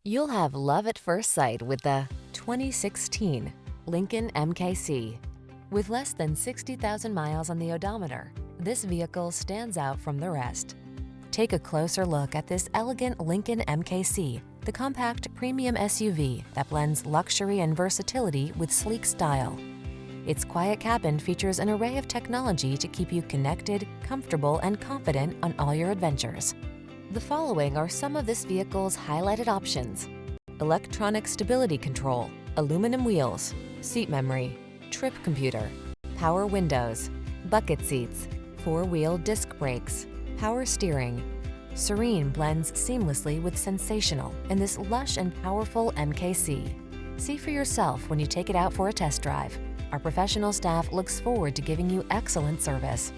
You'll have love at first sight with the 2016 Lincoln MKC. With less than 60,000 miles on the odometer, this vehicle stands out from the rest. Take a closer look at this elegant Lincoln MKC, the compact premium SUV that blends luxury and versatility with sleek style. Its quiet cabin features an array of technology to keep you connected, comfortable, and confident on all your adventures. The following are some of this vehicle's highlighted options: electronic stability control, aluminum wheels, seat memory, trip computer, power windows, bucket seats, four-wheel disc brakes, power steering. Serene blends seamlessly with sensational in this lush and powerful MKC. See for yourself when you take it out for a test drive. Our professional staff looks forward to giving you excellent service.